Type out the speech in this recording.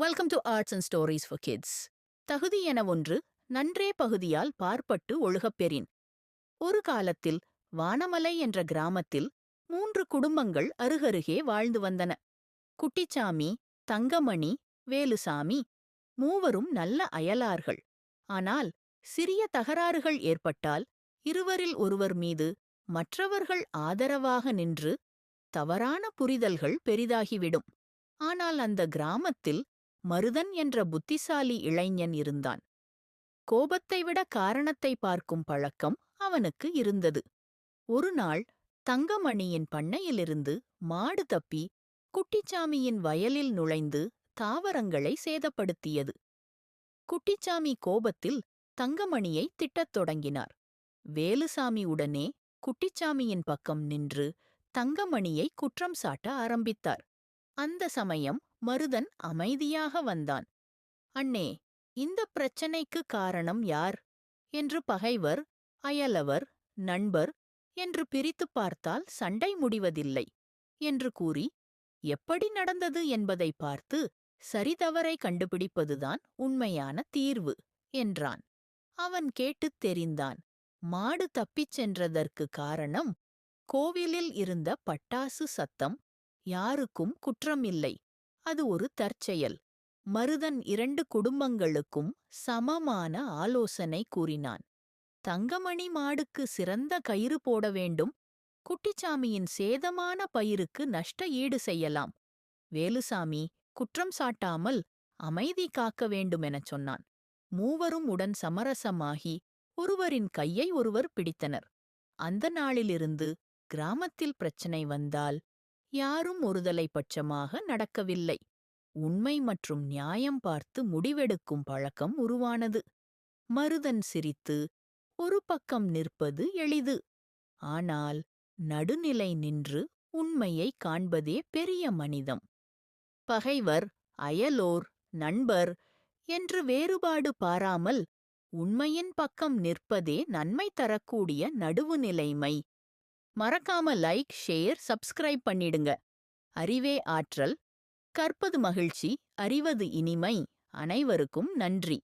Welcome to arts and stories for kids. தகுதி என ஒன்று நன்றே பகுதியால் பார்ப்பட்டு ஒழுகப் பெறின். ஒரு காலத்தில் வானமலை என்ற கிராமத்தில் 3 குடும்பங்கள் அருகருகே வாழ்ந்து வந்தன. குட்டிச்சாமி, தங்கமணி, வேலுசாமி மூவரும் நல்ல அயலார்கள். ஆனால் சிறிய தகராறுகள் ஏற்பட்டால் இருவரில் ஒருவர் மீது மற்றவர்கள் ஆதரவாக நின்று தவறான புரிதல்கள் பெரிதாகிவிடும். ஆனால் அந்த கிராமத்தில் மருதன் என்ற புத்திசாலி இளைஞன் இருந்தான். கோபத்தை விட காரணத்தை பார்க்கும் பழக்கம் அவனுக்கு இருந்தது. ஒரு நாள் தங்கமணியின் பண்ணையிலிருந்து மாடு தப்பி குட்டிச்சாமியின் வயலில் நுழைந்து தாவரங்களை சேதப்படுத்தியது. குட்டிச்சாமி கோபத்தில் தங்கமணியை திட்டத் தொடங்கினார். வேலுசாமி உடனே குட்டிச்சாமியின் பக்கம் நின்று தங்கமணியை குற்றம் சாட்ட ஆரம்பித்தார். அந்த சமயம் மருதன் அமைதியாக வந்தான். அண்ணே, இந்த பிரச்சனைக்கு காரணம் யார் என்று பகைவர், அயலவர், நண்பர் என்று பிரித்துப் பார்த்தால் சண்டை முடிவதில்லை என்று கூறி, எப்படி நடந்தது என்பதை பார்த்து சரிதவறை கண்டுபிடிப்பதுதான் உண்மையான தீர்வு என்றான். அவன் கேட்டுத் தெரிந்தான். மாடு தப்பிச் சென்றதற்கு காரணம் கோவிலில் இருந்த பட்டாசு சத்தம். யாருக்கும் குற்றம் இல்லை, அது ஒரு தற்செயல். மருதன் 2 குடும்பங்களுக்கும் சமமான ஆலோசனை கூறினான். தங்கமணி மாடுக்கு சிறந்த கயிறு போட வேண்டும். குட்டிச்சாமியின் சேதமான பயிருக்கு நஷ்ட ஈடு செய்யலாம். வேலுசாமி குற்றம் சாட்டாமல் அமைதி காக்க வேண்டுமெனச் சொன்னான். மூவரும் உடன் சமரசமாகி ஒருவரின் கையை ஒருவர் பிடித்தனர். அந்த நாளிலிருந்து கிராமத்தில் பிரச்சனை வந்தால் யாரும் ஒருதலை பட்சமாக நடக்கவில்லை. உண்மை மற்றும் நியாயம் பார்த்து முடிவெடுக்கும் பழக்கம் உருவானது. மருதன் சிரித்து, ஒரு பக்கம் நிற்பது எளிது, ஆனால் நடுநிலை நின்று உண்மையை காண்பதே பெரிய மனிதம். பகைவர், அயலோர், நண்பர் என்று வேறுபாடு பாராமல் உண்மையின் பக்கம் நிற்பதே நன்மை தரக்கூடிய நடுவுநிலைமை. மறக்காம லைக், ஷேர், சப்ஸ்கிரைப் பண்ணிடுங்க. அறிவே ஆற்றல், கற்பது மகிழ்ச்சி, அறிவது இனிமை. அனைவருக்கும் நன்றி.